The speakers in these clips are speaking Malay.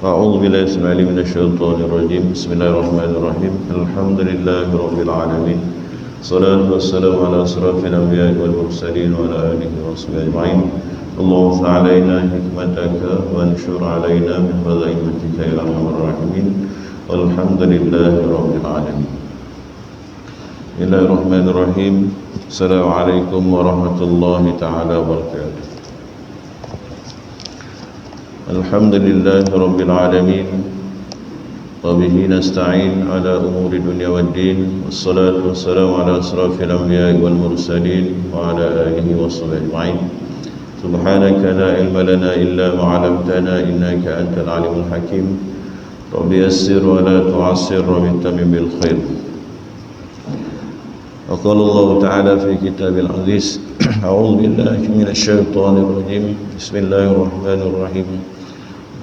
أعوذ بالله السميع العليم من الشيطان الرجيم. بسم الله الرحمن الرحيم. الحمد لله رب العالمين. الصلاة والسلام على أشرف الأنبياء والمرسلين وعلى آله وصحبه أجمعين. اللهم افتح علينا حكمتك وانشر علينا من خزائنك يا أرحم الراحمين. والحمد لله رب العالمين. بسم الله الرحمن الرحيم. السلام عليكم ورحمة الله تعالى وبركاته. الحمد لله رب العالمين وبه نستعين على أمور الدنيا والدين، والصلاة والسلام على أشرف الأنبياء والمرسلين وعلى آله وصحبه أجمعين. سبحانك لا علم لنا إلا ما علمتنا إنك أنت العليم الحكيم. رب يسر ولا تعسر وبتمم بالخير. وقال الله تعالى في كتاب العزيز: أعوذ بالله من الشيطان الرجيم. بسم الله الرحمن الرحيم.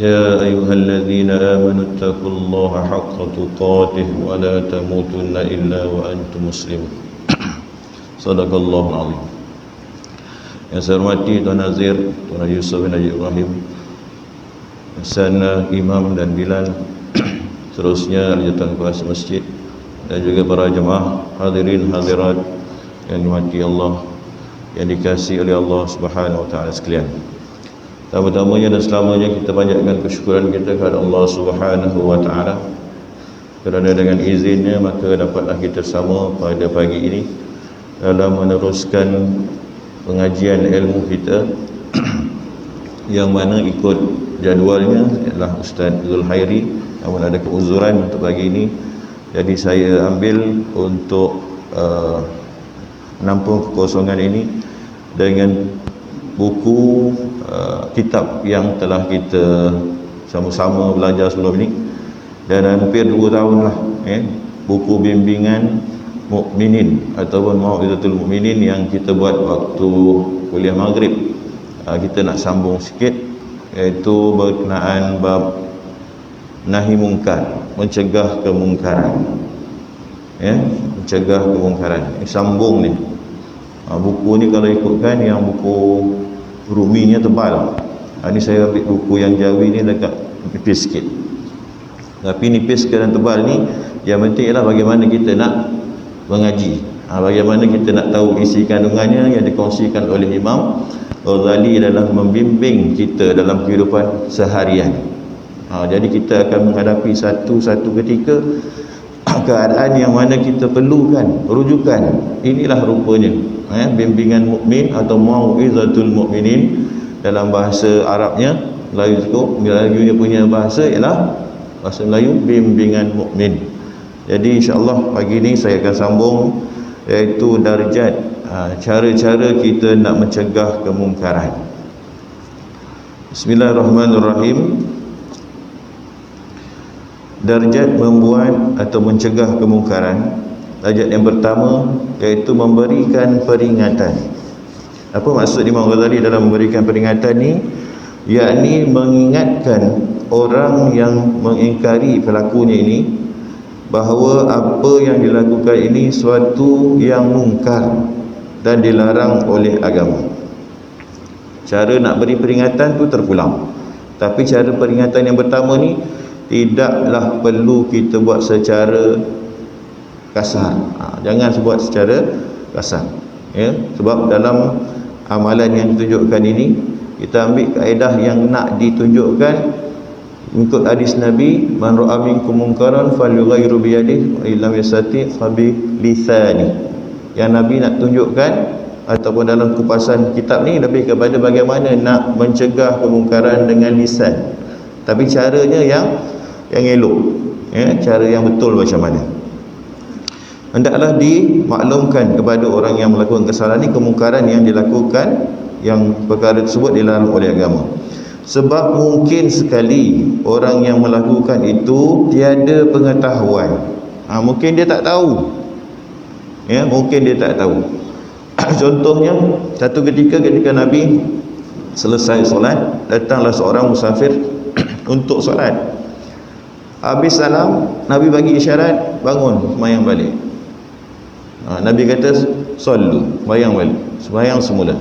يا أيها الذين آمنوا اتقوا الله حق تقاته ولا تموتن إلا وأنتم مسلمون. صدق الله العظيم. Yang saya hormati Tuan Nazir, Tuan Yusuf bin Haji Ibrahim, Sana, Imam dan Bilal, seterusnya Rajatan Kuasa Masjid, dan juga para jemaah hadirin hadirat yang dimati Allah, yang dikasihi oleh Allah Subhanahu wa taala sekalian. Pertama-tamanya dan selamanya kita panjatkan kesyukuran kita kepada Allah Subhanahu wa taala kerana dengan izinnya maka dapatlah kita sama pada pagi ini dalam meneruskan pengajian ilmu kita yang mana ikut jadualnya ialah Ustaz Zulhairi, namun ada keuzuran untuk pagi ini, jadi saya ambil untuk menampung kekosongan ini dengan buku kitab yang telah kita sama-sama belajar sebelum ini, dan hampir 2 tahun lah buku bimbingan mukminin ataupun Mau'izatul Mukminin yang kita buat waktu kuliah maghrib. Kita nak sambung sikit, iaitu berkenaan bab nahi mungkar, mencegah kemungkaran, mencegah kemungkaran. Sambung ni buku ni kalau ikutkan yang buku Ruminya tebal. Ini saya ambil buku yang Jawi ni dekat nipis sikit, tapi nipis ke dan tebal ni yang penting ialah bagaimana kita nak mengaji, bagaimana kita nak tahu isi kandungannya yang dikongsikan oleh Imam Ghazali dalam membimbing kita dalam kehidupan seharian. Jadi kita akan menghadapi satu-satu ketika keadaan yang mana kita perlukan rujukan. Inilah rupanya bimbingan mukmin atau Mau'izatul Mukminin dalam bahasa Arabnya. Melayu punya bahasa ialah bahasa Melayu bimbingan mukmin. Jadi insya-Allah pagi ini saya akan sambung, iaitu darjat cara-cara kita nak mencegah kemungkaran. Bismillahirrahmanirrahim. Darjat membuat atau mencegah kemungkaran. Darjat yang pertama iaitu memberikan peringatan. Apa maksud Imam Ghazali dalam memberikan peringatan ni? Yakni mengingatkan orang yang mengingkari pelakunya ini bahawa apa yang dilakukan ini suatu yang mungkar dan dilarang oleh agama. Cara nak beri peringatan tu terpulang, tapi cara peringatan yang pertama ni tidaklah perlu kita buat secara kasar. Jangan buat secara kasar, sebab dalam amalan yang ditunjukkan ini kita ambil kaedah yang nak ditunjukkan mengikut hadis Nabi, man ra'a minkum munkaran falyughayyiru bi yadihi wa illam yastati' fa bi lisani. Yang Nabi nak tunjukkan ataupun dalam kupasan kitab ni lebih kepada bagaimana nak mencegah kemungkaran dengan lisan, tapi caranya yang elok, cara yang betul macam mana. Hendaklah dimaklumkan kepada orang yang melakukan kesalahan ini kemungkaran yang dilakukan, yang perkara tersebut dilarang oleh agama. Sebab mungkin sekali orang yang melakukan itu tiada pengetahuan. Mungkin dia tak tahu, mungkin dia tak tahu. Contohnya, satu ketika Nabi selesai solat, datanglah seorang musafir untuk solat. Habis salam, Nabi bagi isyarat, bangun, sembahyang balik. Nabi kata, sallu, sembahyang balik, sembahyang semula.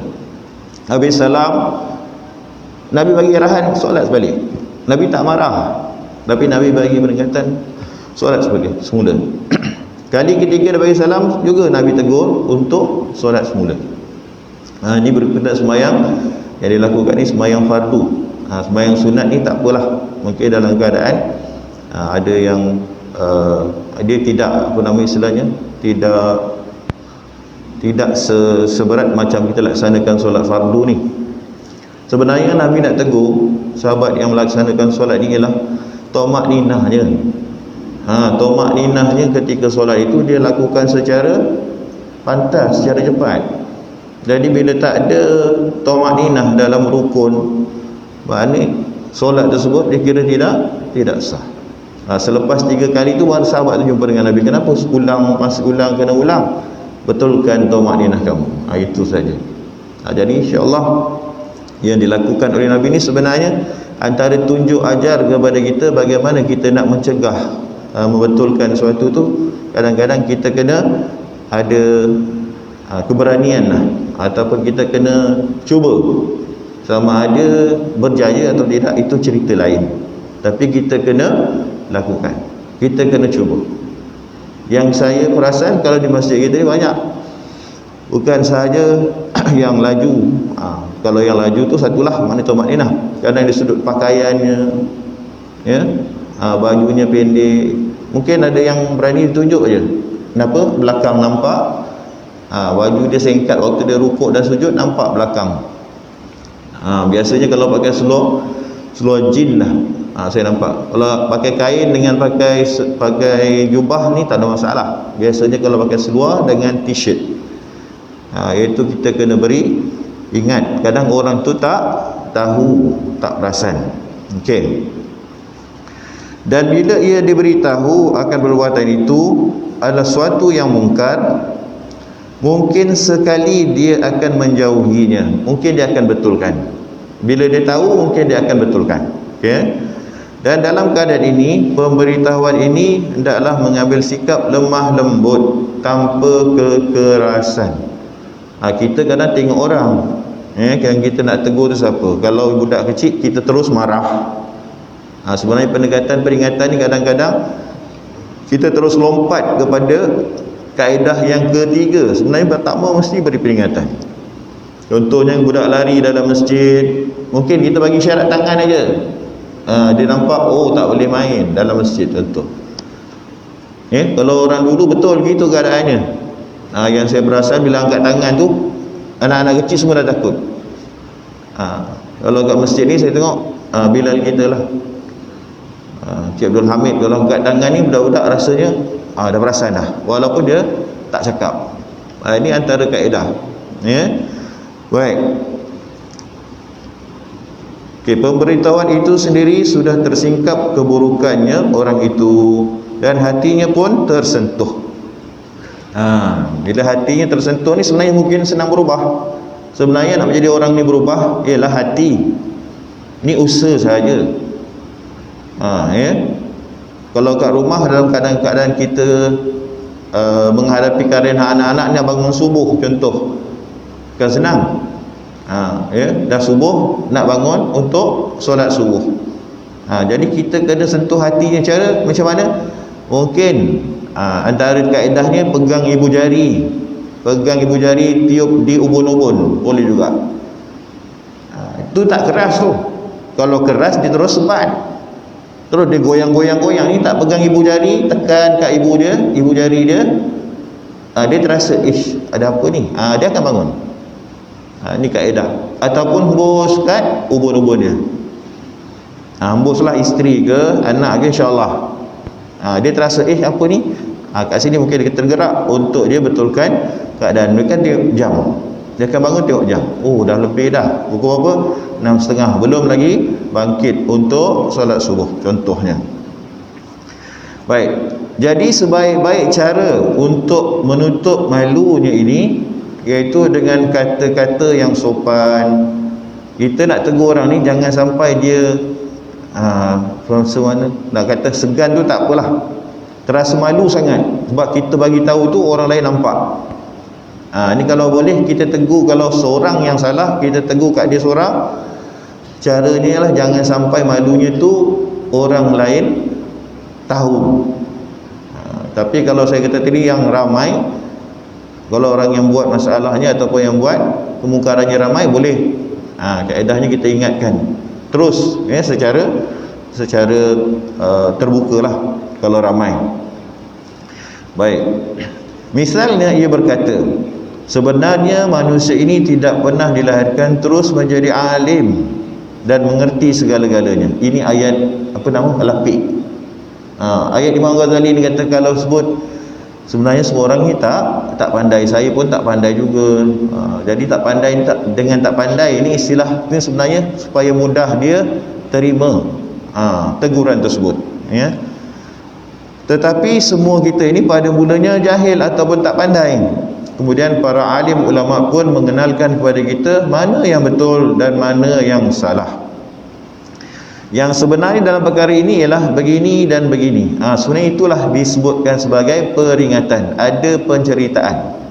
Habis salam, Nabi bagi arahan solat balik. Nabi tak marah. Tapi Nabi bagi peringatan solat sebagai semula. Kali ketiga dia bagi salam juga Nabi tegur untuk solat semula. Ini berkenaan semayang yang dilakukan ni semayang fardu. Semayang sunat ni tak apalah, mungkin dalam keadaan ada yang dia tidak, apa nama istilahnya, tidak seberat macam kita laksanakan solat fardu ni. Sebenarnya Nabi nak tegur sahabat yang melaksanakan solat ni ialah tomak ninahnya. Tomak ninahnya ketika solat itu dia lakukan secara pantas, secara cepat. Jadi bila tak ada tomak ninah dalam rukun, maknanya solat tersebut dia kira tidak sah. Selepas 3 kali tu baru sahabat tu jumpa dengan Nabi. Kenapa masih ulang kena ulang? Betulkan tomak ninah kamu. Itu saja. Jadi insya-Allah yang dilakukan oleh Nabi ni sebenarnya antara tunjuk ajar kepada kita bagaimana kita nak mencegah membetulkan sesuatu tu. Kadang-kadang kita kena ada keberanian lah, ataupun kita kena cuba. Sama ada berjaya atau tidak itu cerita lain, tapi kita kena lakukan, kita kena cuba. Yang saya perasan kalau di masjid kita ni banyak, bukan sahaja yang laju. Kalau yang laju tu satulah, mana tomak ninah. Kadang di sudut pakaiannya, ya, bajunya pendek. Mungkin ada yang berani tunjuk je. Kenapa? Belakang nampak. Baju dia singkat, waktu dia rukuk dan sujud nampak belakang. Biasanya kalau pakai seluar jin lah, saya nampak. Kalau pakai kain dengan pakai jubah ni tak ada masalah. Biasanya kalau pakai seluar dengan t-shirt, itu kita kena beri ingat. Kadang orang tu tak tahu, tak perasan. Okey. Dan bila ia diberitahu akan perbuatan itu adalah suatu yang mungkar, mungkin sekali dia akan menjauhinya, mungkin dia akan betulkan. Bila dia tahu, mungkin dia akan betulkan. Okey. Dan dalam keadaan ini, pemberitahuan ini hendaklah mengambil sikap lemah lembut tanpa kekerasan. Kita kadang tengok orang, yang kita nak tegur tu siapa. Kalau budak kecil kita terus marah. Sebenarnya pendekatan peringatan ni kadang-kadang kita terus lompat kepada kaedah yang ketiga. Sebenarnya pertama mesti beri peringatan. Contohnya budak lari dalam masjid, mungkin kita bagi syarat tangan aja. Dia nampak, oh tak boleh main dalam masjid, contoh. Kalau orang dulu betul gitu keadaannya. Yang saya perasan bila angkat tangan tu, anak-anak kecil semua dah takut. Kalau kat masjid ni saya tengok Bilal kita lah, Cik Abdul Hamid, kalau angkat tangan ni budak-budak rasanya dah perasan dah, walaupun dia tak cakap. Ini antara kaedah. Baik. Okay, pemberitahuan itu sendiri sudah tersingkap keburukannya orang itu, dan hatinya pun tersentuh. Bila hatinya tersentuh ni sebenarnya mungkin senang berubah. Sebenarnya nak menjadi orang ni berubah ialah hati. Ni usaha saja. Kalau kat rumah dalam keadaan kita menghadapi keadaan anak-anak ni bangun subuh contoh, bukan senang. Dah subuh nak bangun untuk solat subuh. Jadi kita kena sentuh hatinya. Cara macam mana? Mungkin antara kaedahnya pegang ibu jari, tiup di ubun-ubun, boleh juga. Itu tak keras tu. Kalau keras dia terus sebat, terus dia goyang-goyang. Ni tak pegang ibu jari, tekan kat ibu jari dia, dia terasa ada apa ni, dia akan bangun. Ini kaedah. Ataupun hembus kat ubun-ubun dia, hembuslah isteri ke anak ke, insyaAllah dia terasa apa ni, kat sini mungkin dia tergerak untuk dia betulkan keadaan. Dia kan tengok jam, dia akan bangun tengok jam, dah lebih dah, pukul berapa? 6.30, belum lagi bangkit untuk solat subuh contohnya. Baik, jadi sebaik-baik cara untuk menutup malunya ini iaitu dengan kata-kata yang sopan. Kita nak tegur orang ni jangan sampai dia mana nak kata segan tu, tak apalah, terasa malu sangat sebab kita bagi tahu tu orang lain nampak. Ni kalau boleh kita tegur. Kalau seorang yang salah, kita tegur kat dia seorang. Caranya lah jangan sampai malunya tu orang lain tahu. Tapi kalau saya kata tadi yang ramai, kalau orang yang buat masalahnya ataupun yang buat kemungkarannya ramai, boleh kaedahnya kita ingatkan terus secara terbukalah kalau ramai. Baik, misalnya ia berkata, sebenarnya manusia ini tidak pernah dilahirkan terus menjadi alim dan mengerti segala-galanya. Ini ayat Al-Lafiq. Ayat Imam Ghazali ni kata, kalau sebut sebenarnya semua orang ni tak pandai, saya pun tak pandai juga. Jadi tak pandai dengan tak pandai ni istilah ni sebenarnya supaya mudah dia terima teguran tersebut, ya. Tetapi semua kita ini pada mulanya jahil ataupun tak pandai. Kemudian para alim ulama pun mengenalkan kepada kita mana yang betul dan mana yang salah. Yang sebenarnya dalam perkara ini ialah begini dan begini. Sebenarnya itulah disebutkan sebagai peringatan, ada penceritaan.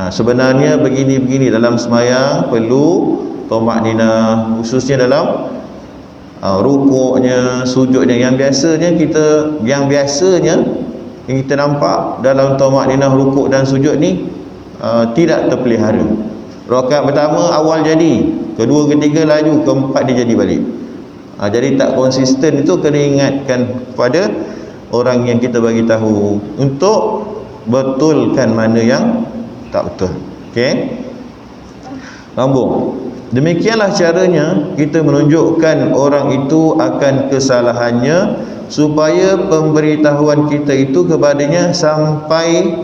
Sebenarnya begini-begini dalam sembahyang perlu tamakninah, khususnya dalam rukuknya, sujudnya. Yang biasanya kita nampak dalam tamakninah, rukuk dan sujud ni tidak terpelihara. Rakaat pertama awal jadi, kedua, ketiga laju, keempat dia jadi balik. Jadi tak konsisten. Itu kena ingatkan kepada orang yang kita bagi tahu untuk betulkan mana yang tak betul. Okey, sambung. Demikianlah caranya kita menunjukkan orang itu akan kesalahannya, supaya pemberitahuan kita itu kepadanya sampai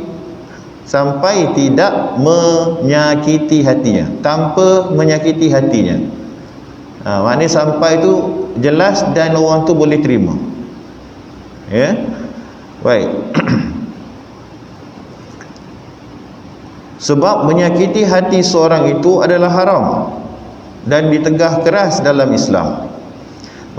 tidak menyakiti hatinya, tanpa menyakiti hatinya. Maknanya sampai itu jelas dan orang tu boleh terima, ya. Baik. Sebab menyakiti hati seorang itu adalah haram dan ditegah keras dalam Islam.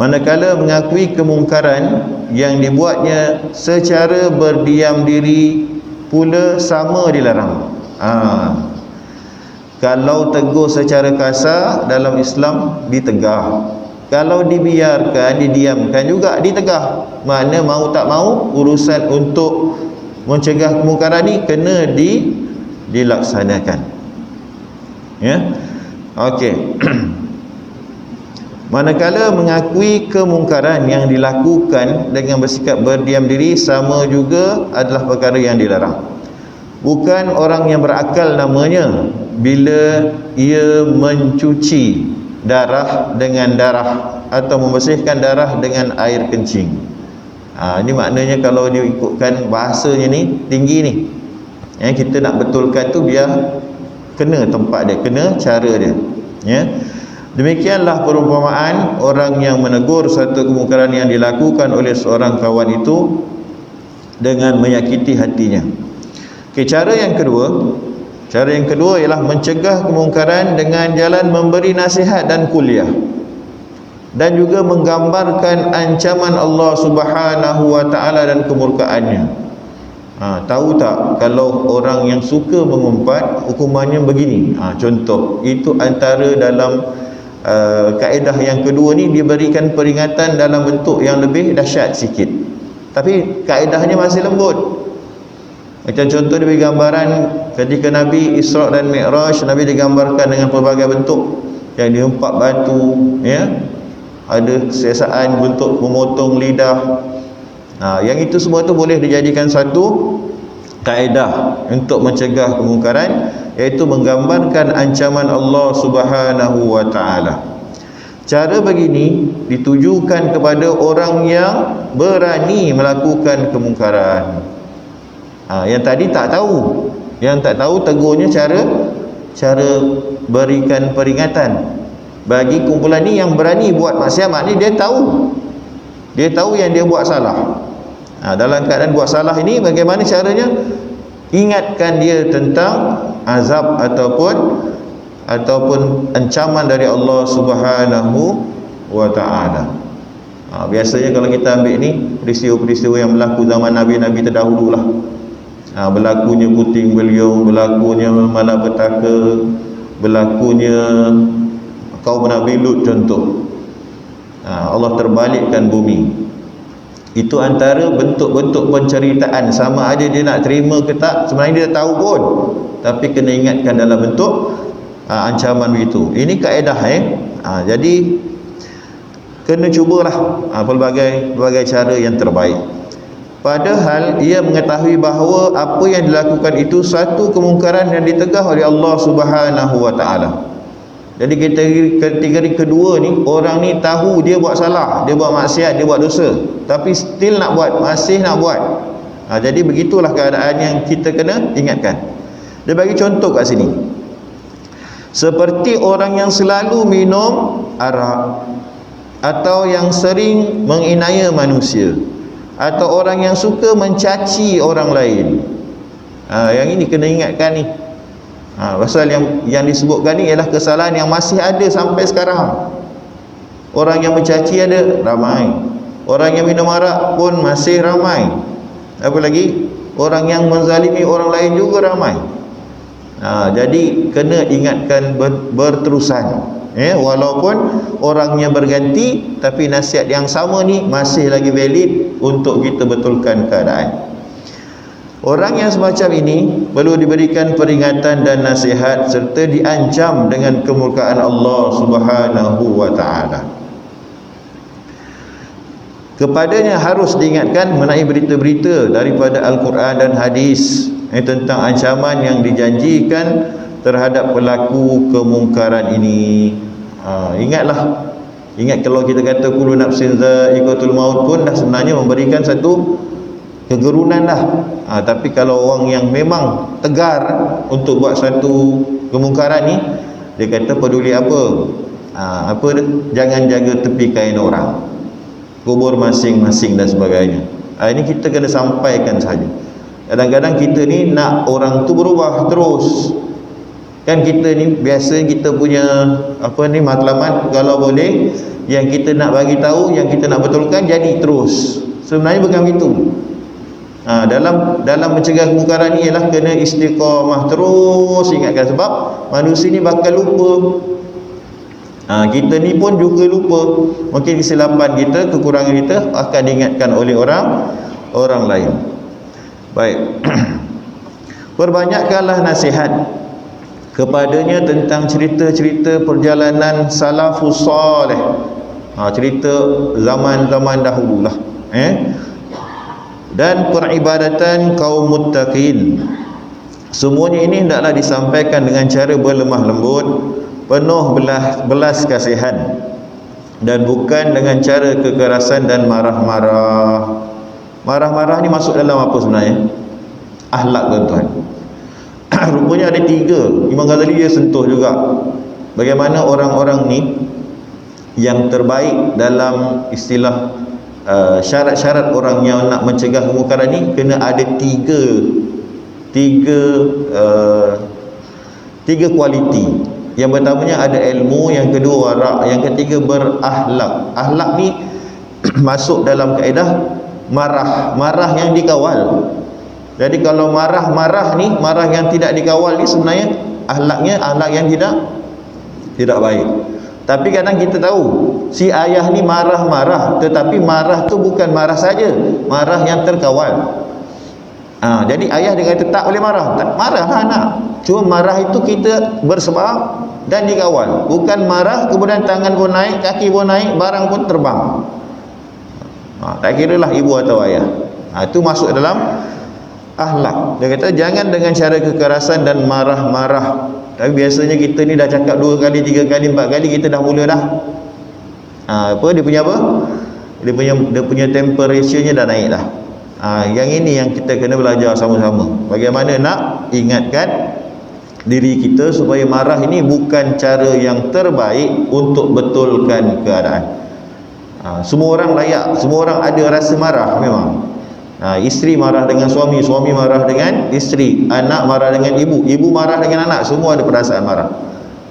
Manakala mengakui kemungkaran yang dibuatnya secara berdiam diri pula sama dilarang. Kalau tegur secara kasar dalam Islam ditegah, kalau dibiarkan, didiamkan juga ditegah. Makna mau tak mau urusan untuk mencegah kemungkaran ni kena dilaksanakan, ya. Okey. Manakala mengakui kemungkaran yang dilakukan dengan bersikap berdiam diri sama juga adalah perkara yang dilarang. Bukan orang yang berakal namanya bila ia mencuci darah dengan darah atau membersihkan darah dengan air kencing. Ini maknanya kalau diikutkan bahasanya ni tinggi ni. Kita nak betulkan tu biar kena tempat dia, kena cara dia, ya. Demikianlah perumpamaan orang yang menegur satu kemungkaran yang dilakukan oleh seorang kawan itu dengan menyakiti hatinya. Cara yang kedua ialah mencegah kemungkaran dengan jalan memberi nasihat dan kuliah, dan juga menggambarkan ancaman Allah Subhanahu wa taala dan kemurkaannya. Tahu tak kalau orang yang suka mengumpat hukumannya begini? Contoh, itu antara dalam kaedah yang kedua ni diberikan peringatan dalam bentuk yang lebih dahsyat sikit, tapi kaedahnya masih lembut. Macam contoh dia beri gambaran ketika Nabi Isra dan Mi'raj, Nabi digambarkan dengan pelbagai bentuk, yang dihempak batu, ya, ada siasaan bentuk memotong lidah. Yang itu semua tu boleh dijadikan satu kaedah untuk mencegah kemungkaran, iaitu menggambarkan ancaman Allah Subhanahu wa taala. Cara begini ditujukan kepada orang yang berani melakukan kemungkaran. Yang tadi tak tahu, yang tak tahu tegurnya cara berikan peringatan. Bagi kumpulan ni yang berani buat maksiat, maknanya dia tahu yang dia buat salah. Dalam keadaan buat salah ini, bagaimana caranya? Ingatkan dia tentang azab ataupun ancaman dari Allah Subhanahu wa taala. Biasanya kalau kita ambil ni peristiwa-peristiwa yang berlaku zaman Nabi-Nabi terdahululah. Berlakunya puting beliung, berlakunya malapetaka, berlakunya kaum Nabi Lut contoh. Allah terbalikkan bumi. Itu antara bentuk-bentuk penceritaan, sama ada dia nak terima ke tak, sebenarnya dia tahu pun, tapi kena ingatkan dalam bentuk ancaman begitu. Ini kaedah jadi kena cubalah pelbagai cara yang terbaik. Padahal ia mengetahui bahawa apa yang dilakukan itu satu kemungkaran yang ditegah oleh Allah Subhanahu wa taala. Jadi kategori kedua ni, orang ni tahu dia buat salah, dia buat maksiat, dia buat dosa, tapi still nak buat, masih nak buat. Jadi begitulah keadaan yang kita kena ingatkan. Dia bagi contoh kat sini. Seperti orang yang selalu minum arak, atau yang sering menginaya manusia, atau orang yang suka mencaci orang lain. Yang ini kena ingatkan ni. Pasal yang disebutkan ni ialah kesalahan yang masih ada sampai sekarang. Orang yang mencaci ada ramai, orang yang minum arak pun masih ramai, apa lagi orang yang menzalimi orang lain juga ramai. Jadi kena ingatkan berterusan, walaupun orangnya berganti, tapi nasihat yang sama ni masih lagi valid untuk kita betulkan keadaan. Orang yang semacam ini perlu diberikan peringatan dan nasihat serta diancam dengan kemurkaan Allah Subhanahu wa taala. Kepadanya harus diingatkan mengenai berita-berita daripada Al-Quran dan hadis tentang ancaman yang dijanjikan terhadap pelaku kemungkaran ini. Ingat kalau kita kata kullu nafsin dha'iqatul maut pun dah sebenarnya memberikan satu kegerunan dah. Tapi kalau orang yang memang tegar untuk buat satu kemungkaran ni, dia kata peduli apa? Jangan jaga tepi kain orang, kubur masing-masing dan sebagainya. Ini kita kena sampaikan saja. Kadang-kadang kita ni nak orang tu berubah terus. Kan kita ni biasa kita punya matlamat, kalau boleh yang kita nak bagi tahu, yang kita nak betulkan jadi terus. Sebenarnya bukan begitu. Dalam mencegah kemungkaran ni ialah kena istiqamah terus, ingatkan, sebab manusia ni bakal lupa. Kita ni pun juga lupa. Mungkin kesilapan kita, kekurangan kita akan diingatkan oleh orang lain. Baik. Perbanyakkanlah nasihat kepadanya tentang cerita-cerita perjalanan salafus salih, cerita zaman-zaman dahululah, dan peribadatan kaum muttaqin. Semuanya ini hendaklah disampaikan dengan cara berlemah lembut, penuh belas kasihan, dan bukan dengan cara kekerasan dan marah-marah. Marah-marah ni masuk dalam apa sebenarnya? Akhlak, tuan-tuan. Rupanya ada 3. Imam Ghazali dia sentuh juga bagaimana orang-orang ni yang terbaik dalam istilah syarat-syarat orang yang nak mencegah kemungkaran ni kena ada tiga kualiti. Yang pertamanya ada ilmu, yang kedua warak, yang ketiga berakhlak. Akhlak ni masuk dalam kaedah marah yang dikawal. Jadi kalau marah yang tidak dikawal ni sebenarnya akhlak yang tidak baik. Tapi kadang kita tahu si ayah ni marah, tetapi marah tu bukan marah saja, marah yang terkawal. Jadi ayah dia kata tak boleh marah, marahlah anak. Cuma marah itu kita bersebab dan dikawal. Bukan marah kemudian tangan pun naik, kaki pun naik, barang pun terbang. Tak kiralah ibu atau ayah. Itu masuk dalam akhlak. Dia kata jangan dengan cara kekerasan dan marah-marah. Tapi biasanya kita ni dah cakap 2 kali, 3 kali, 4 kali, kita dah mula dah. Dia punya apa? Dia punya temperature-nya dah naik dah. Yang ini yang kita kena belajar sama-sama. Bagaimana nak ingatkan diri kita supaya marah ini bukan cara yang terbaik untuk betulkan keadaan. Semua orang layak, semua orang ada rasa marah memang. Isteri marah dengan suami, suami marah dengan isteri, anak marah dengan ibu, ibu marah dengan anak, semua ada perasaan marah.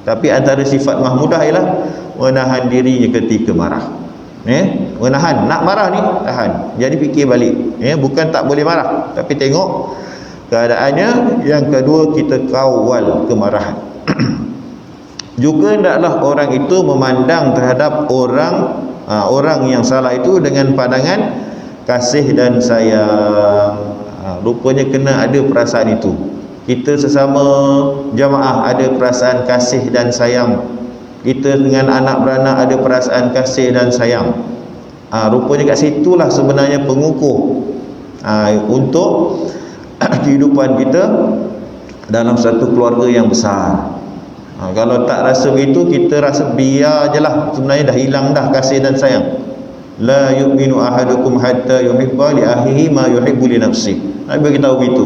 Tapi antara sifat mahmudah ialah menahan dirinya ketika marah. Menahan, nak marah ni tahan. Jadi fikir balik, bukan tak boleh marah, tapi tengok keadaannya. Yang kedua, kita kawal kemarahan. Juga hendaklah orang itu memandang terhadap orang orang yang salah itu dengan pandangan kasih dan sayang. Rupanya kena ada perasaan itu. Kita sesama jamaah ada perasaan kasih dan sayang. Kita dengan anak beranak ada perasaan kasih dan sayang. Rupanya kat situlah sebenarnya pengukuh untuk kehidupan kita dalam satu keluarga yang besar. Kalau tak rasa begitu, kita rasa biar je lah, sebenarnya dah hilang dah kasih dan sayang. La yu'minu ahadukum hatta yuhibba li akhihi ma yuhibbu li nafsihi. Nabi beritahu begitu.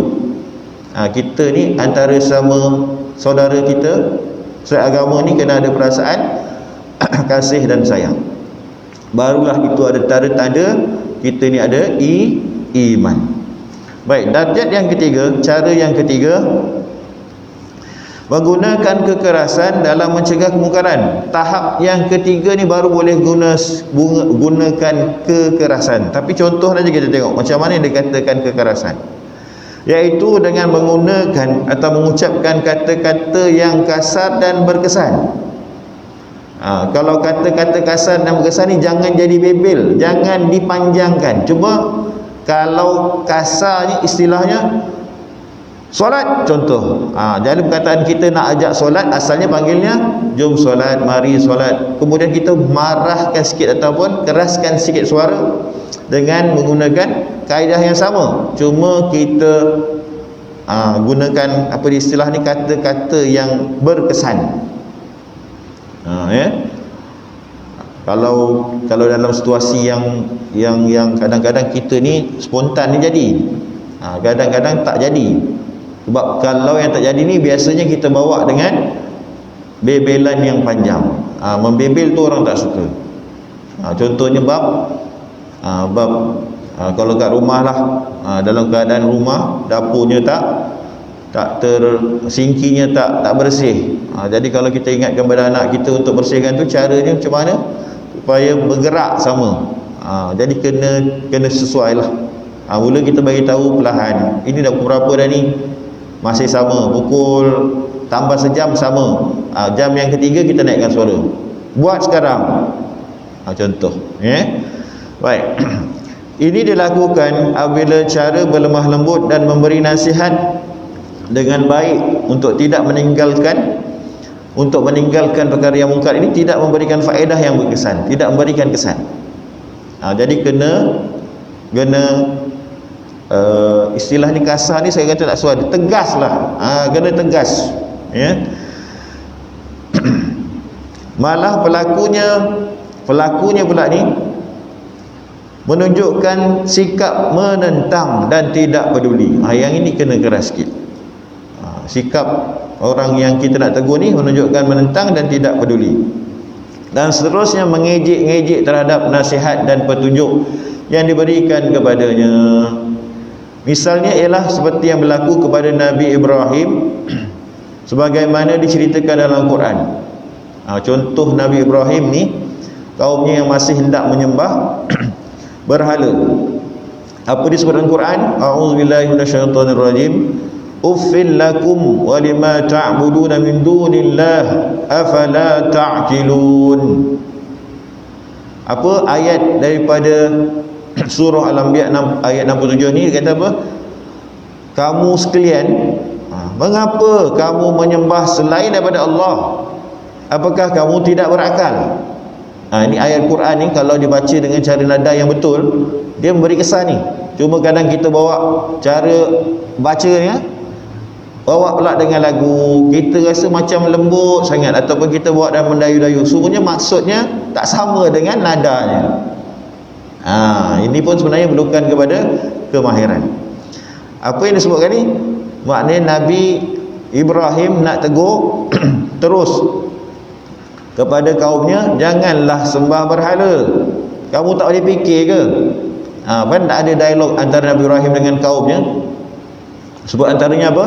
Kita ni antara sama saudara kita seagama ni kena ada perasaan kasih dan sayang. Barulah itu ada tanda-tanda kita ni ada iman. Baik, darjat yang ketiga, cara yang ketiga, menggunakan kekerasan dalam mencegah kemungkaran. Tahap yang ketiga ni baru boleh gunakan kekerasan. Tapi contoh saja kita tengok macam mana dikatakan kekerasan, iaitu dengan menggunakan atau mengucapkan kata-kata yang kasar dan berkesan. Kalau kata-kata kasar dan berkesan ni jangan jadi bebel, jangan dipanjangkan. Cuma kalau kasar ni istilahnya solat contoh. Jadi perkataan kita nak ajak solat, asalnya panggilnya jom solat, mari solat. Kemudian kita marahkan sikit ataupun keraskan sikit suara dengan menggunakan kaedah yang sama. Cuma kita gunakan apa istilah ni, kata-kata yang berkesan. Kalau dalam situasi yang kadang-kadang kita ni spontan ni jadi, kadang-kadang tak jadi. Sebab kalau yang tak jadi ni biasanya kita bawa dengan bebelan yang panjang. Membebel tu orang tak suka. Contohnya bab kalau kat rumah lah, dalam keadaan rumah dapurnya tak singkinya tak bersih. Jadi kalau kita ingatkan pada anak kita untuk bersihkan tu, caranya macam mana supaya bergerak sama. Jadi kena sesuai lah. Mula kita bagi tahu perlahan, ini dah pukul berapa dah ni, masih sama, pukul tambah sejam sama, jam yang ketiga kita naikkan suara, buat sekarang. Contoh baik. Ini dilakukan apabila cara berlemah lembut dan memberi nasihat dengan baik untuk meninggalkan perkara yang mungkar ini tidak memberikan faedah yang berkesan, tidak memberikan kesan. Jadi kena istilah ni kasar ni saya kata tak sesuai, tegas lah. Kena tegas, malah pelakunya pula ni menunjukkan sikap menentang dan tidak peduli. Yang ini kena keras sikit. Sikap orang yang kita nak tegur ni menunjukkan menentang dan tidak peduli, dan seterusnya mengejek-ngejek terhadap nasihat dan petunjuk yang diberikan kepadanya. Misalnya ialah seperti yang berlaku kepada Nabi Ibrahim sebagaimana diceritakan dalam Quran. Contoh Nabi Ibrahim ni, kaumnya yang masih hendak menyembah berhala. Apa disebut dalam Quran? A'udzubillahi minasyaitonirrajim. Uffil lakum wa lima ta'buduna min dunillah afala ta'qilun. Apa ayat daripada surah Al-Anbiya ayat 67 ni kata apa? Kamu sekalian, mengapa kamu menyembah selain daripada Allah? Apakah kamu tidak berakal? Ini ayat Quran ni kalau dibaca dengan cara nada yang betul, dia memberi kesan ni. Cuma kadang kita bawa cara bacanya, bawa pula dengan lagu, kita rasa macam lembut sangat, ataupun kita bawa dalam mendayu-dayu, sebenarnya maksudnya tak sama dengan nadanya. Ini pun sebenarnya perlukan kepada kemahiran. Apa yang disebutkan ni, maknanya Nabi Ibrahim nak tegur terus kepada kaumnya, janganlah sembah berhala. Kamu tak boleh fikir ke? Kan tak ada dialog antara Nabi Ibrahim dengan kaumnya. Sebut antaranya apa?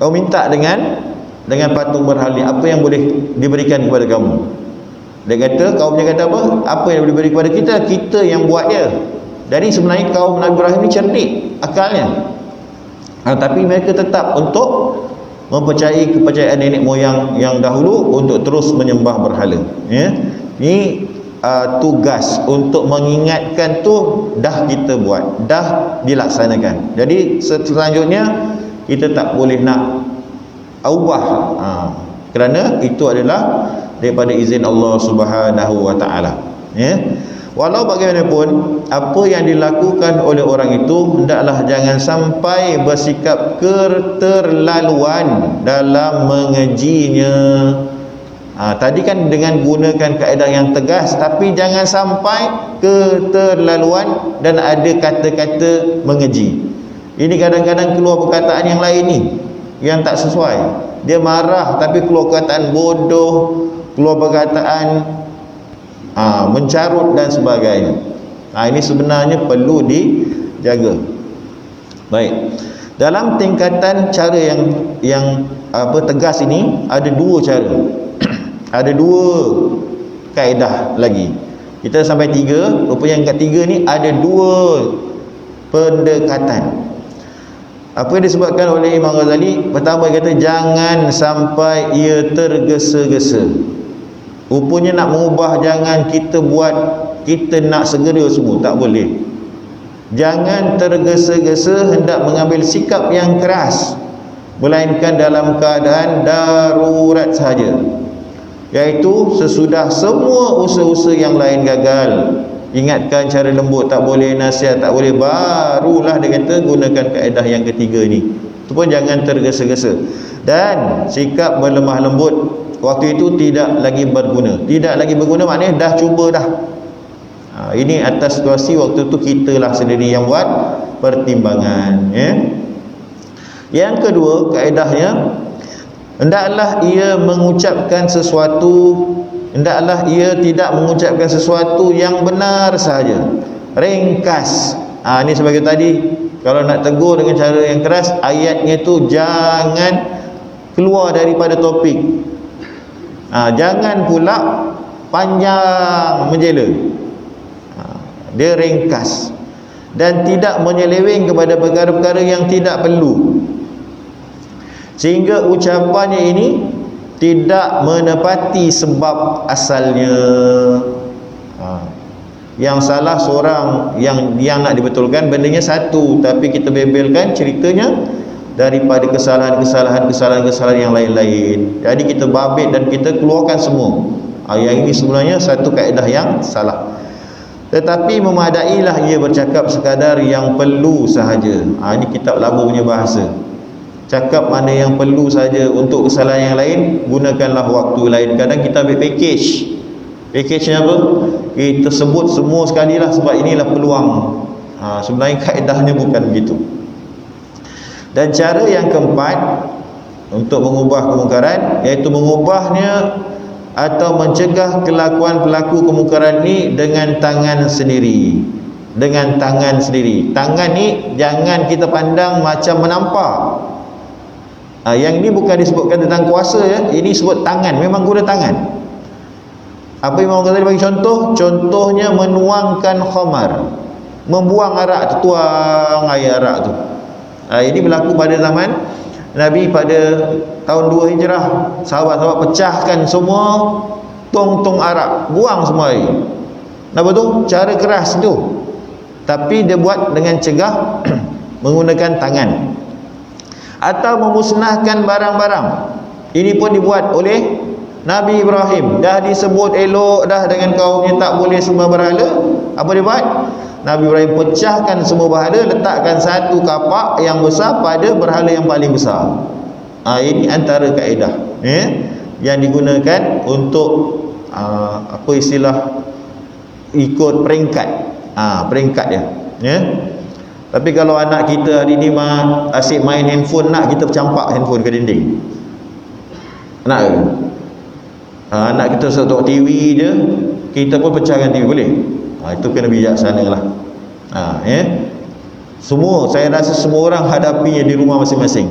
Kau minta dengan patung berhala, apa yang boleh diberikan kepada kamu? Dia kata, kaumnya kata apa? Apa yang boleh diberi kepada kita? Kita yang buat dia. Jadi sebenarnya kaum Nabi Ibrahim ni cerdik akalnya. Tapi mereka tetap untuk mempercayai kepercayaan nenek moyang yang dahulu untuk terus menyembah berhala. Ini tugas untuk mengingatkan tu dah kita buat, dah dilaksanakan. Jadi selanjutnya kita tak boleh nak ubah, kerana itu adalah daripada izin Allah Subhanahu wa taala, ya. Walau bagaimanapun apa yang dilakukan oleh orang itu hendaklah jangan sampai bersikap keterlaluan dalam mengejinya. Tadi kan dengan gunakan kaedah yang tegas, tapi jangan sampai keterlaluan dan ada kata-kata mengeji. Ini kadang-kadang keluar perkataan yang lain ni yang tak sesuai. Dia marah tapi keluar perkataan bodoh, keluar perkataan mencarut dan sebagainya. Ini sebenarnya perlu dijaga. Baik. Dalam tingkatan cara yang tegas ini ada dua cara. Ada dua kaedah lagi. Kita sampai tiga, rupanya yang ketiga ni ada dua pendekatan. Apa yang disebutkan oleh Imam Ghazali, pertama dia kata jangan sampai ia tergesa-gesa. Rupanya nak mengubah, jangan kita buat kita nak segera semua, tak boleh. Jangan tergesa-gesa hendak mengambil sikap yang keras, melainkan dalam keadaan darurat sahaja, iaitu sesudah semua usaha-usaha yang lain gagal. Ingatkan cara lembut, tak boleh, nasihat tak boleh, barulah dia kata gunakan kaedah yang ketiga ni. Itu pun jangan tergesa-gesa. Dan sikap berlemah lembut waktu itu tidak lagi berguna. Tidak lagi berguna maknanya dah cuba dah. Ini atas situasi waktu tu kitalah sendiri yang buat pertimbangan, ya. Yang kedua kaedahnya, hendaklah ia mengucapkan sesuatu, hendaklah ia tidak mengucapkan sesuatu yang benar sahaja, ringkas. Ini sebagai tadi, kalau nak tegur dengan cara yang keras, ayatnya tu jangan keluar daripada topik. Jangan pula panjang menjela. Dia ringkas dan tidak menyeleweng kepada perkara-perkara yang tidak perlu, sehingga ucapannya ini tidak menepati sebab asalnya. Yang salah seorang, yang nak dibetulkan bendanya satu, tapi kita bebelkan ceritanya daripada kesalahan yang lain-lain. Jadi kita babit dan kita keluarkan semua. Yang ini sebenarnya satu kaedah yang salah. Tetapi memadailah ia bercakap sekadar yang perlu sahaja. Ini kitab Labu punya bahasa. Cakap mana yang perlu saja, untuk kesalahan yang lain gunakanlah waktu lain. Kadang kita ambil package. Package-nya apa? Kita sebut semua sekali lah, sebab inilah peluang. Sebenarnya kaedahnya bukan begitu. Dan cara yang keempat untuk mengubah kemungkaran, iaitu mengubahnya atau mencegah kelakuan pelaku kemungkaran ni dengan tangan sendiri. Dengan tangan sendiri. Tangan ni jangan kita pandang macam menampak. Yang ini bukan disebutkan tentang kuasa, ya. Ini sebut tangan, memang guna tangan. Apa Imam Ghazali bagi contoh? Contohnya menuangkan khamar, membuang arak tu, tuang air arak tu. Ini berlaku pada zaman Nabi pada tahun 2 Hijrah. Sahabat-sahabat pecahkan semua tong-tong arak, buang semua air. Kenapa tu? Cara keras tu. Tapi dia buat dengan cegah menggunakan tangan. Atau memusnahkan barang-barang. Ini pun dibuat oleh Nabi Ibrahim. Dah disebut elok dah dengan kaumnya tak boleh sembah berhala. Apa dia buat? Nabi Ibrahim pecahkan semua berhala, letakkan satu kapak yang besar pada berhala yang paling besar. Ini antara kaedah, yang digunakan untuk apa istilah, ikut peringkat. Peringkat dia, ya. Tapi kalau anak kita hari ni asyik main handphone, nak kita campak handphone ke dinding, nak ke? Anak kita tengok TV je, kita pun pecahkan TV, boleh? Itu kena bijaksana lah. Semua, saya rasa semua orang hadapinya di rumah masing-masing.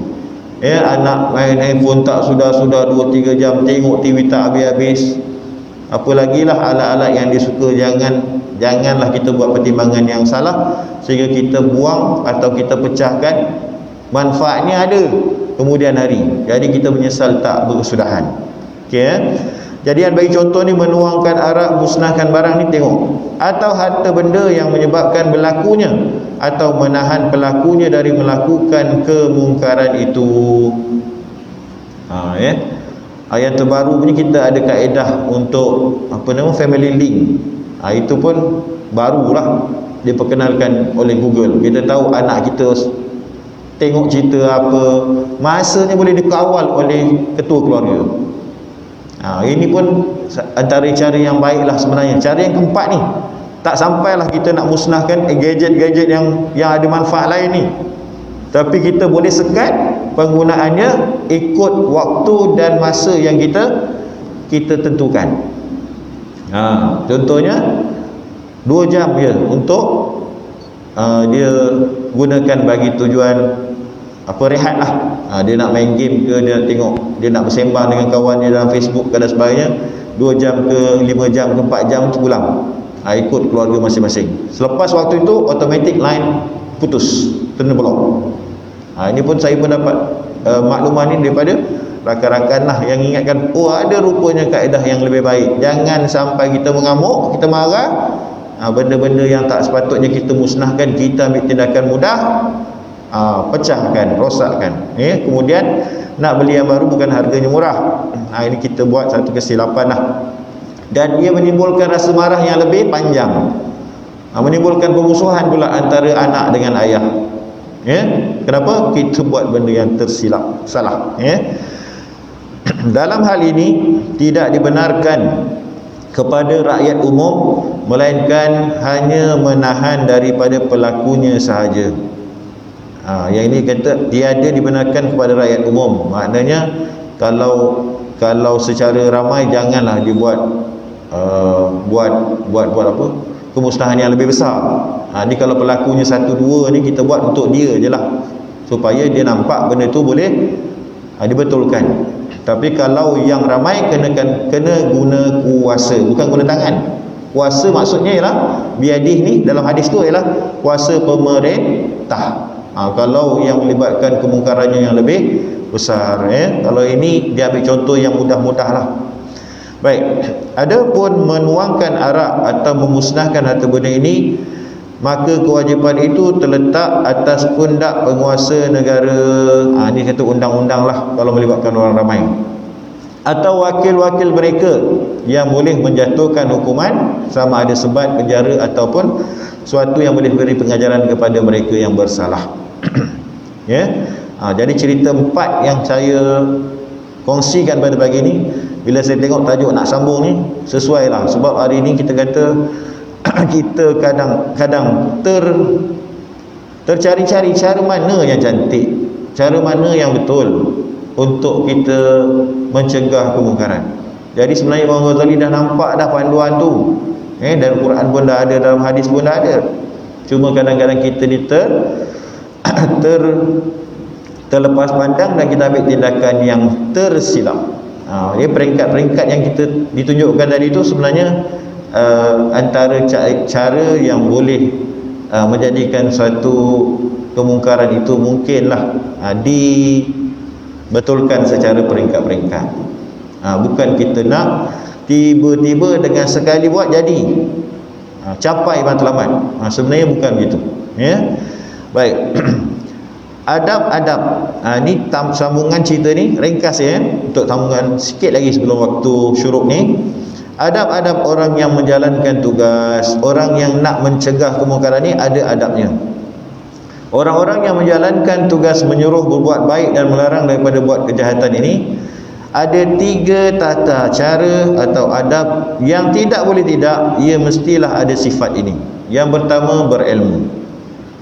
Anak main handphone tak sudah 2-3 jam, tengok TV tak habis-habis. Apalagilah alat-alat yang disuka. Janganlah kita buat pertimbangan yang salah sehingga kita buang atau kita pecahkan. Manfaatnya ada kemudian hari, jadi kita menyesal tak berkesudahan. Jadi bagi contoh ni, menuangkan arak, musnahkan barang ni, tengok. Atau harta benda yang menyebabkan berlakunya atau menahan pelakunya dari melakukan kemungkaran itu. Yang terbaru punya kita ada kaedah untuk family link. Itu pun barulah diperkenalkan oleh Google. Kita tahu anak kita tengok cerita apa, masanya boleh dikawal oleh ketua keluarga. Ini pun antara cara yang baiklah sebenarnya. Cara yang keempat ni, tak sampailah kita nak musnahkan gadget-gadget yang ada manfaat lain ni, tapi kita boleh sekat penggunaannya ikut waktu dan masa yang kita tentukan. Contohnya 2 jam je untuk dia gunakan bagi tujuan rehat lah. Dia nak main game ke, dia nak tengok, dia nak bersembang dengan kawannya dalam Facebook ke dan sebagainya, 2 jam ke 5 jam ke 4 jam tu pulang. Ikut keluarga masing-masing. Selepas waktu itu automatic line putus, kena blok. Ini pun saya pun dapat makluman ni daripada rakan-rakan lah yang ingatkan, ada rupanya kaedah yang lebih baik. Jangan sampai kita mengamuk, kita marah, benda-benda yang tak sepatutnya kita musnahkan, kita ambil tindakan mudah, pecahkan, rosakkan. Kemudian nak beli yang baru bukan harganya murah. Ini kita buat satu kesilapan lah. Dan ia menimbulkan rasa marah yang lebih panjang, menimbulkan permusuhan pula antara anak dengan ayah. Kenapa? Kita buat benda yang tersilap, salah. Dalam hal ini tidak dibenarkan kepada rakyat umum, melainkan hanya menahan daripada pelakunya sahaja. Yang ini kata tiada dibenarkan kepada rakyat umum. Maknanya kalau secara ramai, janganlah dibuat buat apa, kemusnahan yang lebih besar. Ni kalau pelakunya 1-2 ni, kita buat untuk dia je lah, supaya dia nampak benda tu boleh dibetulkan. Tapi kalau yang ramai, kena guna kuasa, bukan guna tangan. Kuasa maksudnya ialah biadih ni dalam hadis tu ialah kuasa pemerintah. Kalau yang melibatkan kemungkarannya yang lebih besar, kalau ini dia ambil contoh yang mudah-mudah lah. Baik, adapun menuangkan arak atau memusnahkan harta benda ini, maka kewajipan itu terletak atas pundak penguasa negara. Ini satu undang-undang lah kalau melibatkan orang ramai, atau wakil-wakil mereka yang boleh menjatuhkan hukuman, sama ada sebat, penjara ataupun suatu yang boleh beri pengajaran kepada mereka yang bersalah. Jadi cerita 4 yang saya kongsikan pada pagi ini, bila saya tengok tajuk nak sambung ni, sesuai lah. Sebab hari ni kita kata kita kadang-kadang tercari-cari cara mana yang cantik, cara mana yang betul untuk kita mencegah kemungkaran. Jadi sebenarnya Imam Ghazali dah nampak dah panduan tu, dalam Quran pun dah ada, dalam hadis pun dah ada. Cuma kadang-kadang kita ni terlepas pandang dan kita ambil tindakan yang tersilap. Ini peringkat-peringkat yang kita ditunjukkan tadi itu sebenarnya antara cara yang boleh menjadikan suatu kemungkaran itu mungkinlah dibetulkan secara peringkat-peringkat. Bukan kita nak tiba-tiba dengan sekali buat jadi capai matlamat. Sebenarnya bukan begitu. Baik. Adab-adab, ni sambungan cerita ni ringkas untuk sambungan sikit lagi sebelum waktu syuruk ni. Adab-adab orang yang menjalankan tugas, orang yang nak mencegah kemungkaran ni ada adabnya. Orang-orang yang menjalankan tugas menyuruh berbuat baik dan melarang daripada buat kejahatan ini, ada 3 tata cara atau adab yang tidak boleh tidak, ia mestilah ada sifat ini. Yang pertama, berilmu.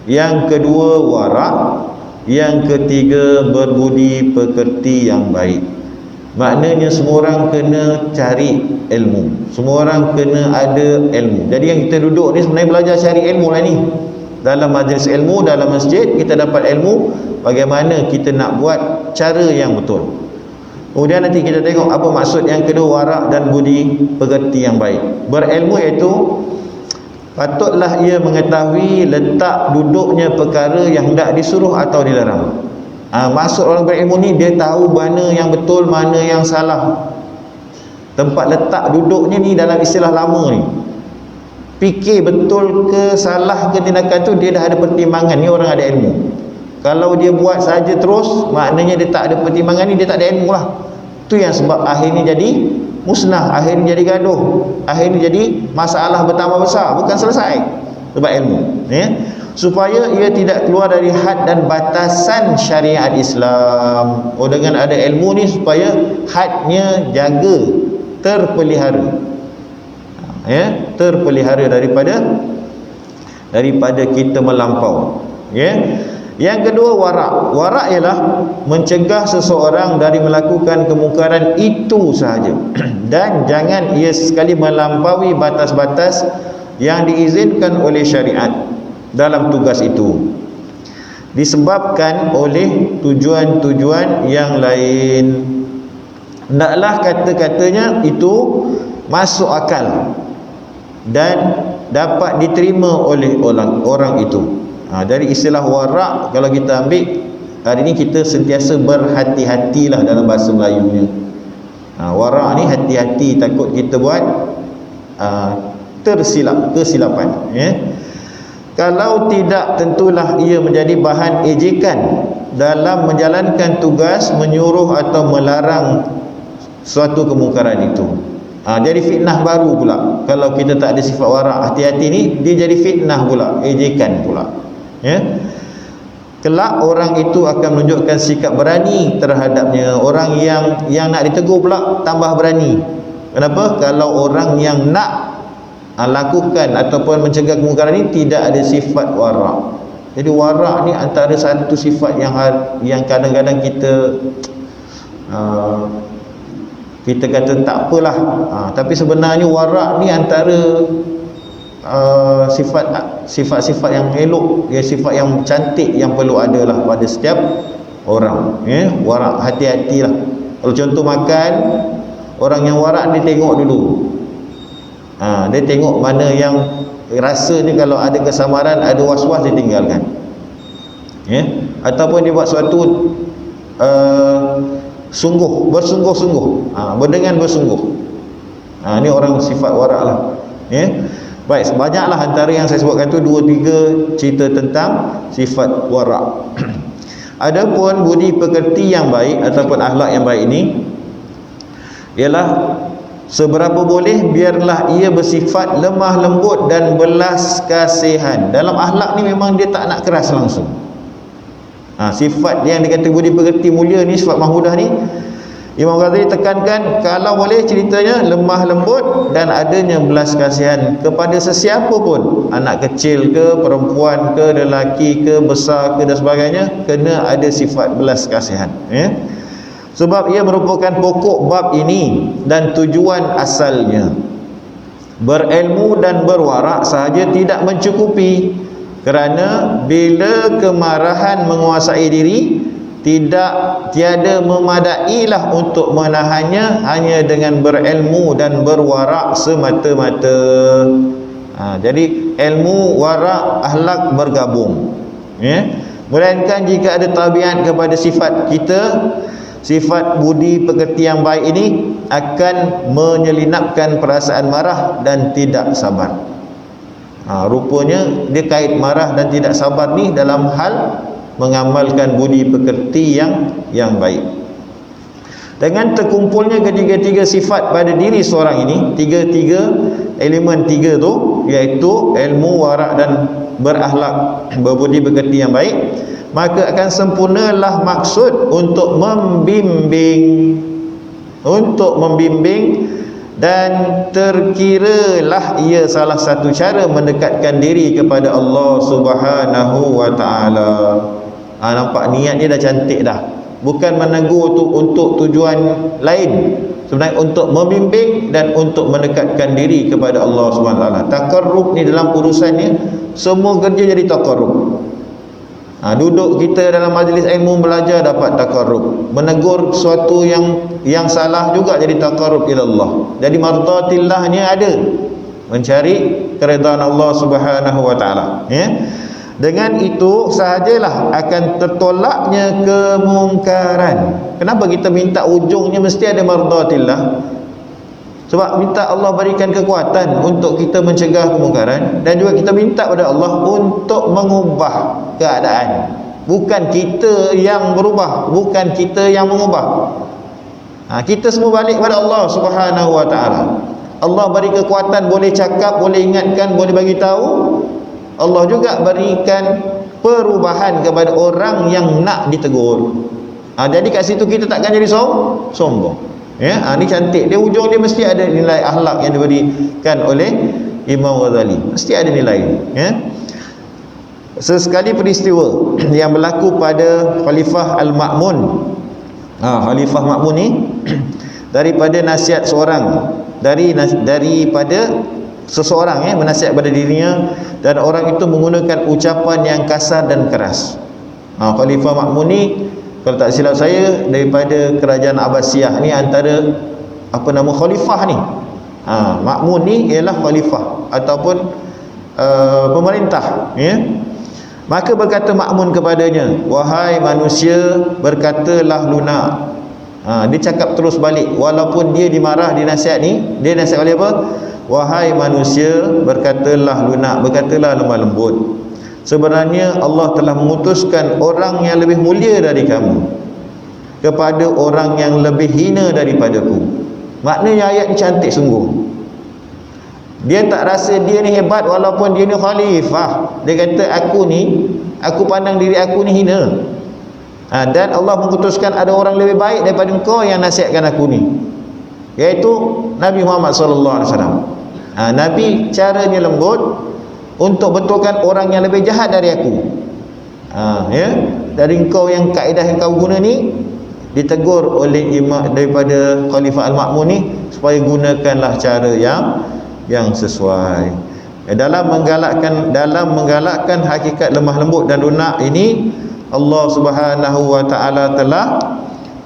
Yang kedua, warak. Yang ketiga, berbudi pekerti yang baik. Maknanya semua orang kena cari ilmu, semua orang kena ada ilmu. Jadi yang kita duduk ni sebenarnya belajar cari ilmu lah ni. Dalam majlis ilmu, dalam masjid, kita dapat ilmu bagaimana kita nak buat cara yang betul. Kemudian nanti kita tengok apa maksud yang kedua, warak dan budi pekerti yang baik. Berilmu iaitu patutlah ia mengetahui letak duduknya perkara yang hendak disuruh atau dilarang. Maksud orang berilmu ni, dia tahu mana yang betul, mana yang salah. tempat letak duduknya ni dalam istilah lama ni. Fikir betul ke salah ke tindakan tu, dia dah ada pertimbangan. Ni orang ada ilmu. Kalau dia buat saja terus, maknanya dia tak ada pertimbangan ni, dia tak ada ilmu lah. Tu yang sebab akhirnya jadi musnah, akhirnya jadi gaduh, akhirnya jadi masalah bertambah besar, bukan selesai sebab ilmu, ya. Supaya ia tidak keluar dari had dan batasan syariat Islam. Dengan ada ilmu ni supaya hadnya jaga, terpelihara, ya, terpelihara daripada kita melampau, ya. Yang kedua, warak. Warak ialah mencegah seseorang dari melakukan kemungkaran itu sahaja dan jangan ia sekali melampaui batas-batas yang diizinkan oleh syariat dalam tugas itu, disebabkan oleh tujuan-tujuan yang lain. Hendaklah kata-katanya itu masuk akal dan dapat diterima oleh orang itu. Dari istilah warak, kalau kita ambil hari ni, kita sentiasa berhati-hatilah dalam bahasa Melayunya. Warak ni hati-hati, takut kita buat kesilapan, ya. Kalau tidak, tentulah ia menjadi bahan ejekan dalam menjalankan tugas menyuruh atau melarang suatu kemungkaran itu. Jadi fitnah baru pula. Kalau kita tak ada sifat warak, hati-hati ni, dia jadi fitnah pula, ejekan pula, ya. Kelak orang itu akan menunjukkan sikap berani terhadapnya. Orang yang nak ditegur pula tambah berani. Kenapa? Kalau orang yang nak lakukan ataupun mencegah kemungkaran ini tidak ada sifat warak. Jadi warak ni antara satu sifat yang kadang-kadang kita kata tak apalah, tapi sebenarnya warak ni antara sifat-sifat yang elok, ya, sifat yang cantik yang perlu ada lah pada setiap orang, ya. Warak, hati-hatilah. Kalau contoh makan, orang yang warak dia tengok dulu, dia tengok mana yang rasanya kalau ada kesamaran, ada was-was, dia tinggalkan, ya. Ataupun dia buat suatu bersungguh-sungguh, dengan bersungguh, ini orang sifat warak lah, ya. Baik, banyaklah antara yang saya sebutkan tu 2-3 cerita tentang sifat warak. Adapun budi pekerti yang baik ataupun akhlak yang baik ini ialah seberapa boleh biarlah ia bersifat lemah lembut dan belas kasihan. Dalam akhlak ni memang dia tak nak keras langsung. Sifat yang dikata budi pekerti mulia ni, sifat mahmudah ni, Imam Ghazali tekankan kalau boleh ceritanya lemah lembut dan adanya belas kasihan kepada sesiapa pun, anak kecil ke, perempuan ke, lelaki ke, besar ke dan sebagainya, kena ada sifat belas kasihan, ya. Sebab ia merupakan pokok bab ini dan tujuan asalnya. Berilmu dan berwarak sahaja tidak mencukupi, kerana bila kemarahan menguasai diri, tiada memadailah untuk menahannya hanya dengan berilmu dan berwarak semata-mata. Jadi ilmu, warak, akhlak bergabung, ya. Melainkan jika ada tabiat kepada sifat kita, sifat budi pekerti yang baik ini akan menyelinapkan perasaan marah dan tidak sabar. Rupanya dia kait marah dan tidak sabar ni dalam hal mengamalkan budi pekerti yang baik. Dengan terkumpulnya ketiga-tiga sifat pada diri seorang ini, tiga elemen tiga tu, iaitu ilmu, warak dan berakhlak, berbudi pekerti yang baik, maka akan sempurnalah maksud untuk membimbing dan terkiralah ia salah satu cara mendekatkan diri kepada Allah Subhanahu wa taala. Nampak niat dia dah cantik dah. Bukan menegur untuk tujuan lain, sebenarnya untuk membimbing dan untuk mendekatkan diri kepada Allah Subhanahu wa taala. Taqarrub ni dalam urusannya semua kerja jadi taqarrub. Duduk kita dalam majlis ilmu belajar dapat taqarrub. Menegur sesuatu yang salah juga jadi taqarrub ila Allah. Jadi mardatillahnya ada, mencari keridhaan Allah Subhanahu wa taala, ya. Dengan itu sahajalah akan tertolaknya kemungkaran. Kenapa kita minta ujungnya mesti ada mardatillah? Sebab minta Allah berikan kekuatan untuk kita mencegah kemungkaran, dan juga kita minta pada Allah untuk mengubah keadaan. Bukan kita yang berubah, bukan kita yang mengubah. Kita semua balik pada Allah Subhanahu wa taala. Allah beri kekuatan, boleh cakap, boleh ingatkan, boleh bagi tahu. Allah juga berikan perubahan kepada orang yang nak ditegur. Jadi kat situ kita takkan jadi sombong. Ya, ni cantik. Dia ujung dia mesti ada nilai akhlak yang diberikan oleh Imam Ghazali. Mesti ada nilai, ya. Sesekali peristiwa yang berlaku pada Khalifah Al-Ma'mun. Khalifah Ma'mun ni daripada nasihat seorang, daripada seseorang menasihat pada dirinya, dan orang itu menggunakan ucapan yang kasar dan keras. Khalifah Ma'mun ni, kalau tak silap saya, daripada kerajaan Abbasiyah ni, antara khalifah ni. Ma'mun ni ialah khalifah ataupun pemerintah, ya. Maka berkata Ma'mun kepadanya, wahai manusia, berkatalah lunak. Dia cakap terus balik, walaupun dia dimarah, dinasihat ni, dia nasihat balik apa? Wahai manusia, berkatalah lunak, berkatalah lemah lembut. Sebenarnya Allah telah mengutuskan orang yang lebih mulia dari kamu kepada orang yang lebih hina daripadaku. Maknanya ayat ni cantik sungguh. Dia tak rasa dia ni hebat walaupun dia ni khalifah. Dia kata aku pandang diri aku ni hina. Dan Allah mengutuskan ada orang lebih baik daripada engkau yang nasihatkan aku ni, iaitu Nabi Muhammad sallallahu alaihi wasallam. Nabi caranya lembut untuk betulkan orang yang lebih jahat dari aku. Ya, dari engkau yang kaedah yang kau guna ni, ditegur oleh imam daripada Khalifah Al-Ma'mun ni, supaya gunakanlah cara yang sesuai. Dalam menggalakkan hakikat lemah lembut dan lunak ini, Allah Subhanahu wa taala telah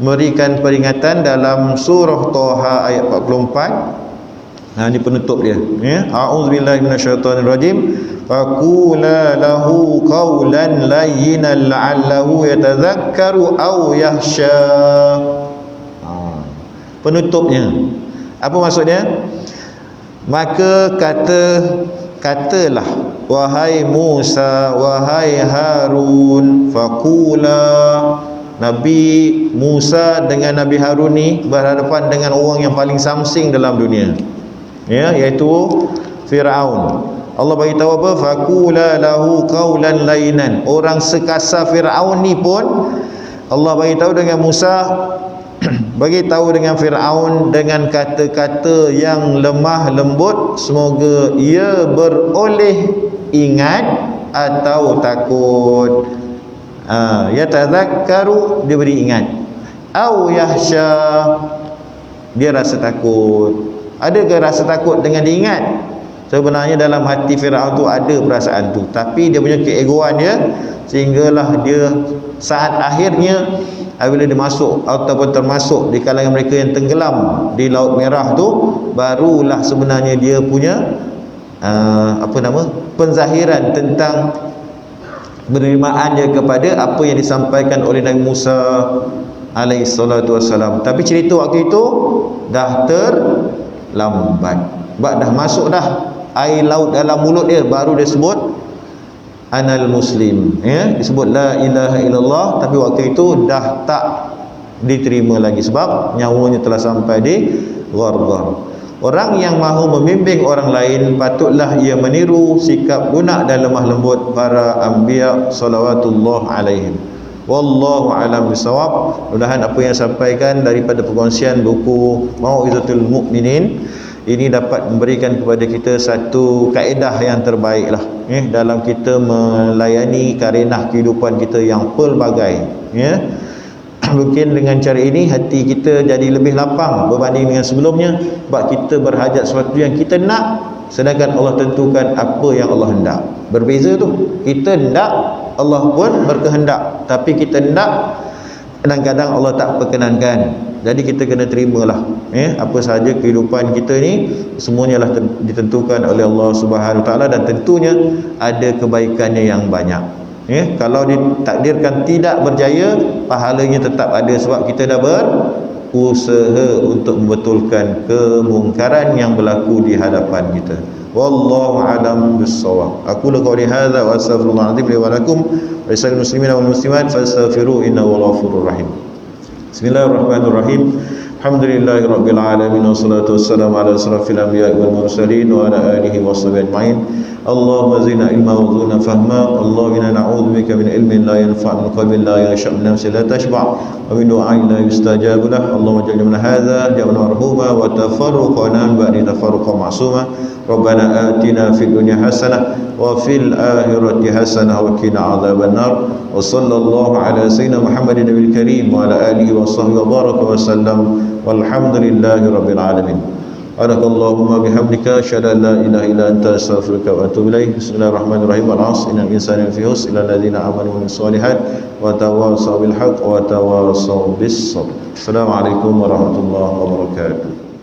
memberikan peringatan dalam surah Thaha ayat 44. Ini penutup dia, ya. A'udzubillahi minasyaitonirrajim. Faqula lahu qawlan layyinan la'allahu yatadhakkaru aw yakhsha. Penutupnya. Apa maksudnya? Maka katalah wahai Musa, wahai Harun, faqula. Nabi Musa dengan Nabi Harun ni berhadapan dengan orang yang paling samsing dalam dunia, ya, iaitu Firaun. Allah bagi tahu apa? Faqula lahu qawlan layyinan. Orang sekasar Firaun ni pun Allah bagi tahu dengan Musa, bagi tahu dengan Firaun dengan kata-kata yang lemah lembut, semoga ia beroleh ingat atau takut. Yatadzakkaru, dia beri ingat, au yahsya, dia rasa takut. Adakah rasa takut dengan diingat? Sebenarnya dalam hati Firaun tu ada perasaan tu, tapi dia punya keegoan dia, sehinggalah dia saat akhirnya apabila dia masuk ataupun termasuk di kalangan mereka yang tenggelam di Laut Merah tu, barulah sebenarnya dia punya penzahiran tentang penerimaan dia kepada apa yang disampaikan oleh Nabi Musa alaihi salatu wassalam. Tapi cerita waktu itu dah terlambat. Dah masuk dah air laut dalam mulut dia, baru dia sebut anal muslim, ya, disebut la ilaha illallah, tapi waktu itu dah tak diterima lagi sebab nyawanya telah sampai di gharghar. Orang yang mahu membimbing orang lain patutlah ia meniru sikap lunak dan lemah lembut para anbiya salawatullah alaihim. Wallahu a'lam bisawab. Mudah-mudahan apa yang sampaikan daripada perkongsian buku Mau'izatul Mukminin ini dapat memberikan kepada kita satu kaedah yang terbaik lah, dalam kita melayani karenah kehidupan kita yang pelbagai, ya. Mungkin dengan cara ini hati kita jadi lebih lapang berbanding dengan sebelumnya, sebab kita berhajat sesuatu yang kita nak, sedangkan Allah tentukan apa yang Allah hendak. Berbeza tu, kita hendak, Allah pun berkehendak, tapi kita hendak kadang-kadang Allah tak perkenankan. Jadi kita kena terimalah, apa sahaja kehidupan kita ni semuanya lah ditentukan oleh Allah Subhanahu Wa Taala, dan tentunya ada kebaikannya yang banyak. Kalau ditakdirkan tidak berjaya, pahalanya tetap ada sebab kita dah usaha untuk membetulkan kemungkaran yang berlaku di hadapan kita. Wallahu a'lam bissawab. Aku qouli hadza wa astaghfirullahaladzim li wa lakum wa lisal muslimin wal muslimat fastaghfiruhu innahu ghafurur rahim. Bismillahirrahmanirrahim. Alhamdulillahi rabbil alamin wassalatu wassalamu ala asrafil anbiya'i wal mursalin wa ala alihi washabihi ajma'in. Allahumma zidna ilma wa zidna fahma. Allahumma inna na'udzubika min ilmin la yanfa' min qalbin la yakhsha' min nafsin la tashba' wa min du'ain la yustajabu lah. Allahumma ij'alna min hadza jam'an marhuma wa tafarruqana ba'da tafarruqan ma'suma. Rabbana atina fid dunya hasanah wa fil akhirati hasanah wa qina adzaban nar. Wa sallallahu ala sayyidina Muhammadin nabiyil karim wa ala alihi wa sahbihi wa baraka wa sallam. Walhamdulillahi rabbil alamin. Barakallahu bihamdika asyhadu an la ilaha illa anta astaghfiruka wa atubu ilaik. Bismillahirrahmanirrahim. Al-'asr innal insana lafi khusr illa alladziina aamanu wa 'amilus shalihat wa tawassaw bil haqq wa tawassaw bis sabr. Assalamualaikum warahmatullahi wabarakatuh.